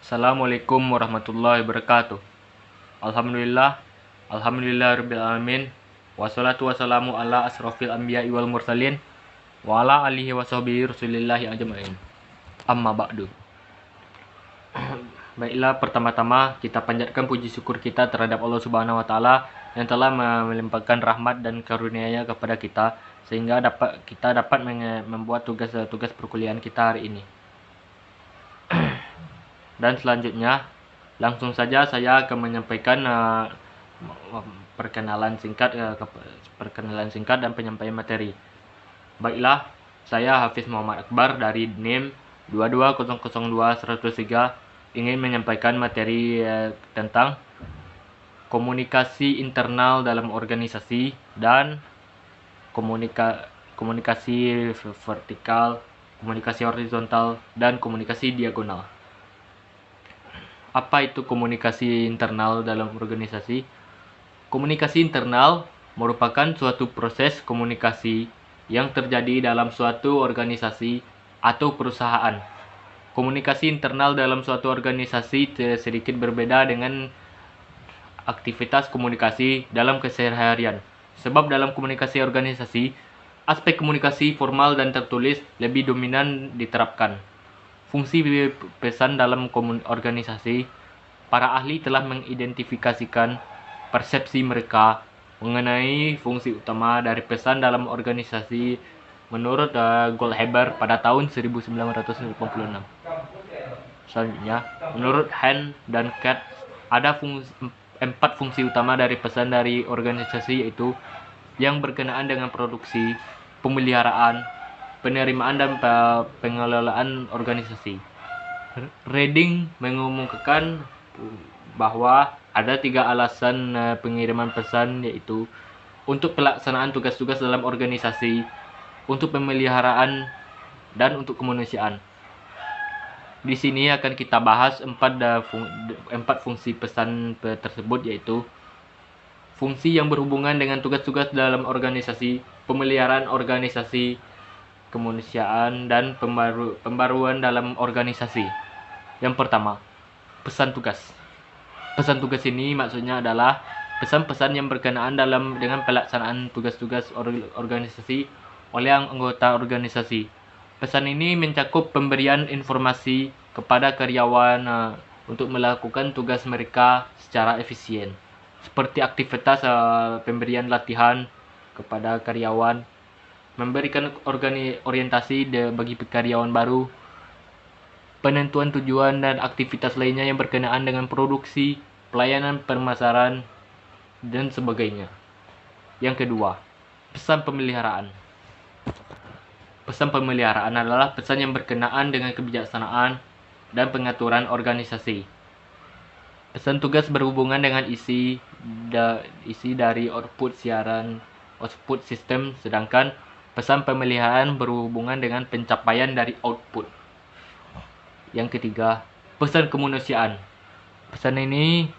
Assalamualaikum warahmatullahi wabarakatuh. Alhamdulillah alamin. Wassalatu wassalamu ala asrofil anbiya'i wal mursalin wa ala alihi wa sahbihi rasulillahi ajma'in. Amma ba'du. Baiklah, pertama-tama kita panjatkan puji syukur kita terhadap Allah Subhanahu wa taala yang telah melimpahkan rahmat dan karunia-Nya kepada kita sehingga kita dapat membuat tugas perkuliahan kita hari ini. Dan selanjutnya, langsung saja saya akan menyampaikan perkenalan singkat dan penyampaian materi. Baiklah, saya Hafiz Muhammad Akbar dari NIM 22002-103 ingin menyampaikan materi tentang komunikasi internal dalam organisasi dan komunikasi vertikal, komunikasi horizontal, dan komunikasi diagonal. Apa itu komunikasi internal dalam organisasi? Komunikasi internal merupakan suatu proses komunikasi yang terjadi dalam suatu organisasi atau perusahaan. Komunikasi internal dalam suatu organisasi sedikit berbeda dengan aktivitas komunikasi dalam keseharian. Sebab dalam komunikasi organisasi, aspek komunikasi formal dan tertulis lebih dominan diterapkan. Fungsi pesan dalam organisasi, para ahli telah mengidentifikasikan persepsi mereka mengenai fungsi utama dari pesan dalam organisasi menurut Goldhaber pada tahun 1986. Selanjutnya, menurut Hand dan Katz, ada 4 fungsi utama dari pesan dari organisasi, yaitu yang berkenaan dengan produksi, pemeliharaan, penerimaan dan pengelolaan organisasi. Reading mengumumkan bahwa ada 3 alasan pengiriman pesan, yaitu untuk pelaksanaan tugas-tugas dalam organisasi, untuk pemeliharaan, dan untuk kemanusiaan. Di sini akan kita bahas 4 fungsi pesan tersebut, yaitu fungsi yang berhubungan dengan tugas-tugas dalam organisasi, pemeliharaan organisasi, kemanusiaan, dan pembaruan dalam organisasi. Yang pertama, pesan tugas. Pesan tugas ini maksudnya adalah pesan-pesan yang berkenaan dengan pelaksanaan tugas-tugas organisasi oleh anggota organisasi. Pesan ini mencakup pemberian informasi kepada karyawan untuk melakukan tugas mereka secara efisien, seperti aktivitas pemberian latihan kepada karyawan, memberikan orientasi bagi karyawan baru, penentuan tujuan dan aktivitas lainnya yang berkenaan dengan produksi, pelayanan pemasaran, dan sebagainya. Yang kedua, pesan pemeliharaan. Pesan pemeliharaan adalah pesan yang berkenaan dengan kebijaksanaan dan pengaturan organisasi. Pesan tugas berhubungan dengan isi dari output siaran, output sistem, sedangkan pesan pemeliharaan berhubungan dengan pencapaian dari output. Yang ketiga, pesan kemanusiaan. Pesan ini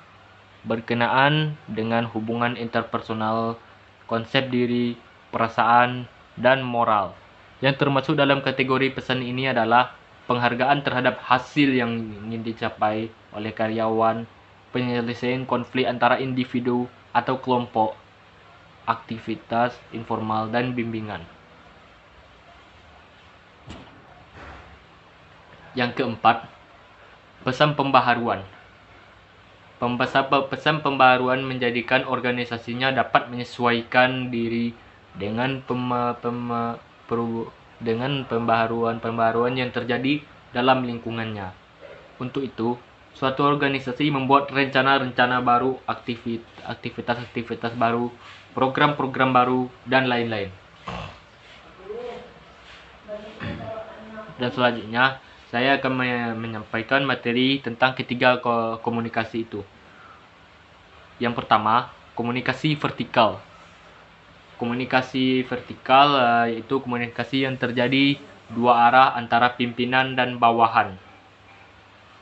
berkenaan dengan hubungan interpersonal, konsep diri, perasaan, dan moral. Yang termasuk dalam kategori pesan ini adalah penghargaan terhadap hasil yang ingin dicapai oleh karyawan, penyelesaian konflik antara individu atau kelompok, aktivitas informal, dan bimbingan. Yang keempat, pesan pembaharuan. Pesan pembaharuan menjadikan organisasinya dapat menyesuaikan diri dengan pembaharuan yang terjadi dalam lingkungannya. Untuk itu, suatu organisasi membuat rencana-rencana baru, aktivitas-aktivitas baru, program-program baru, dan lain-lain. Dan selanjutnya, saya akan menyampaikan materi tentang ketiga komunikasi itu. Yang pertama, komunikasi vertikal. Komunikasi vertikal yaitu komunikasi yang terjadi dua arah antara pimpinan dan bawahan.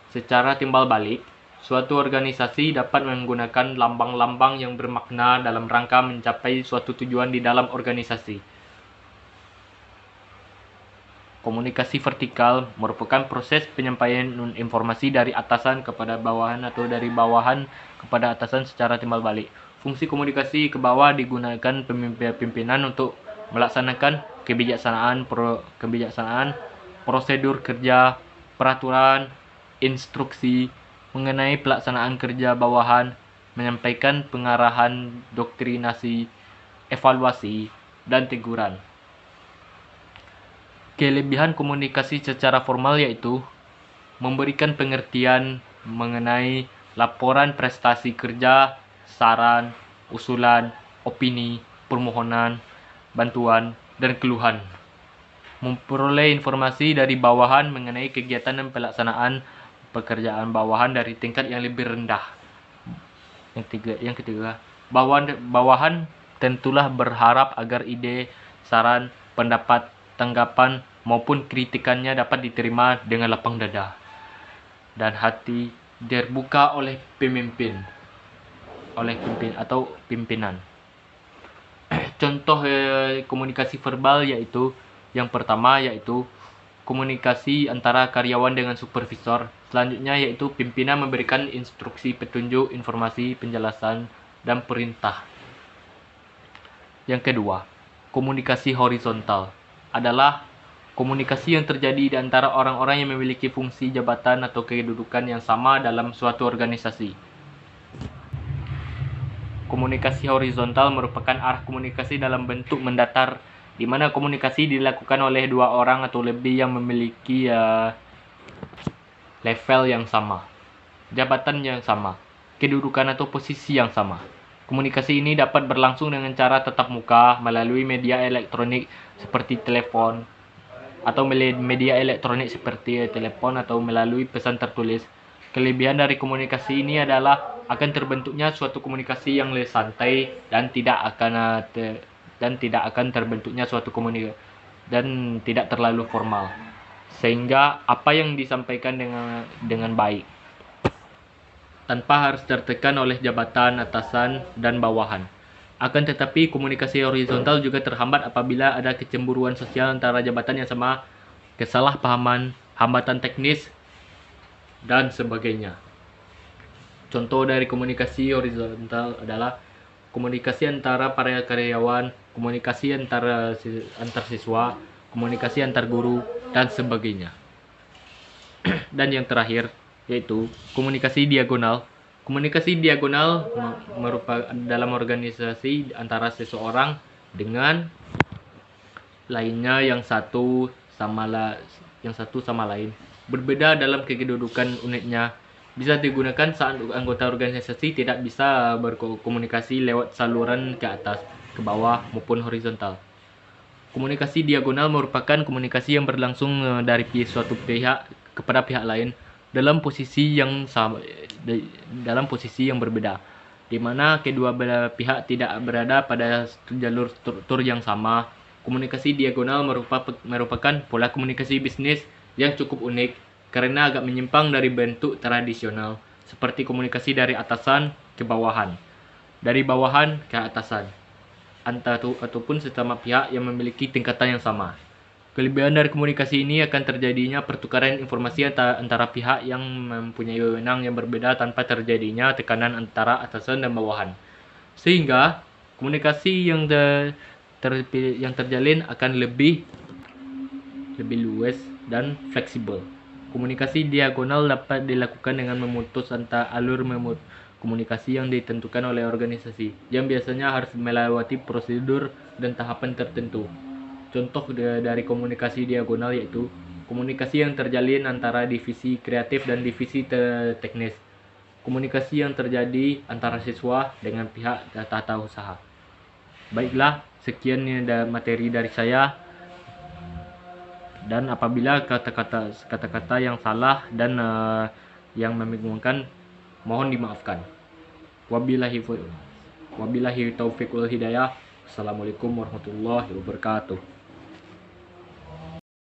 Secara timbal balik, suatu organisasi dapat menggunakan lambang-lambang yang bermakna dalam rangka mencapai suatu tujuan di dalam organisasi. Komunikasi vertikal merupakan proses penyampaian informasi dari atasan kepada bawahan atau dari bawahan kepada atasan secara timbal balik. Fungsi komunikasi ke bawah digunakan pimpinan untuk melaksanakan kebijaksanaan, prosedur kerja, peraturan, instruksi mengenai pelaksanaan kerja bawahan, menyampaikan pengarahan, doktrinasi, evaluasi, dan teguran. Kelebihan komunikasi secara formal yaitu memberikan pengertian mengenai laporan prestasi kerja, saran, usulan, opini, permohonan, bantuan, dan keluhan. Memperoleh informasi dari bawahan mengenai kegiatan dan pelaksanaan pekerjaan bawahan dari tingkat yang lebih rendah. Yang ketiga, bawahan tentulah berharap agar ide, saran, pendapat, tanggapan, maupun kritikannya dapat diterima dengan lapang dada dan hati terbuka oleh pimpinan. Contoh komunikasi verbal yaitu yang pertama yaitu komunikasi antara karyawan dengan supervisor. Selanjutnya yaitu pimpinan memberikan instruksi, petunjuk, informasi, penjelasan, dan perintah. Yang kedua, komunikasi horizontal adalah komunikasi yang terjadi di antara orang-orang yang memiliki fungsi, jabatan, atau kedudukan yang sama dalam suatu organisasi. Komunikasi horizontal merupakan arah komunikasi dalam bentuk mendatar, di mana komunikasi dilakukan oleh dua orang atau lebih yang memiliki level yang sama, jabatan yang sama, kedudukan atau posisi yang sama. Komunikasi ini dapat berlangsung dengan cara tatap muka, melalui media elektronik seperti telepon, atau melalui pesan tertulis. Kelebihan dari komunikasi ini adalah akan terbentuknya suatu komunikasi yang lebih santai dan tidak akan terbentuknya suatu komunikasi dan tidak terlalu formal, sehingga apa yang disampaikan dengan baik tanpa harus tertekan oleh jabatan, atasan, dan bawahan. Akan tetapi, komunikasi horizontal juga terhambat apabila ada kecemburuan sosial antara jabatan yang sama, kesalahpahaman, hambatan teknis, dan sebagainya. Contoh dari komunikasi horizontal adalah komunikasi antara para karyawan, komunikasi antar siswa, komunikasi antar guru, dan sebagainya. Dan yang terakhir yaitu komunikasi diagonal. Komunikasi diagonal merupakan dalam organisasi antara seseorang dengan lainnya yang satu sama lain berbeda dalam kedudukan unitnya. Bisa digunakan saat anggota organisasi tidak bisa berkomunikasi lewat saluran ke atas, ke bawah, maupun horizontal. Komunikasi diagonal merupakan komunikasi yang berlangsung dari suatu pihak kepada pihak lain dalam posisi yang berbeda, di mana kedua belah pihak tidak berada pada jalur struktur yang sama. Komunikasi diagonal merupakan pola komunikasi bisnis yang cukup unik karena agak menyimpang dari bentuk tradisional, seperti komunikasi dari atasan ke bawahan, dari bawahan ke atasan, ataupun sesama pihak yang memiliki tingkatan yang sama. Kelebihan dari komunikasi ini akan terjadinya pertukaran informasi antara pihak yang mempunyai wewenang yang berbeda tanpa terjadinya tekanan antara atasan dan bawahan. Sehingga komunikasi yang terjalin akan lebih luas dan fleksibel. Komunikasi diagonal dapat dilakukan dengan memutus alur komunikasi yang ditentukan oleh organisasi, yang biasanya harus melewati prosedur dan tahapan tertentu. Contoh dari komunikasi diagonal yaitu komunikasi yang terjalin antara divisi kreatif dan divisi teknis, komunikasi yang terjadi antara siswa dengan pihak tata usaha. Baiklah, sekian materi dari saya, dan apabila kata-kata yang salah dan yang membingungkan mohon dimaafkan. Wabillahi taufiq wal hidayah. Assalamualaikum warahmatullahi wabarakatuh.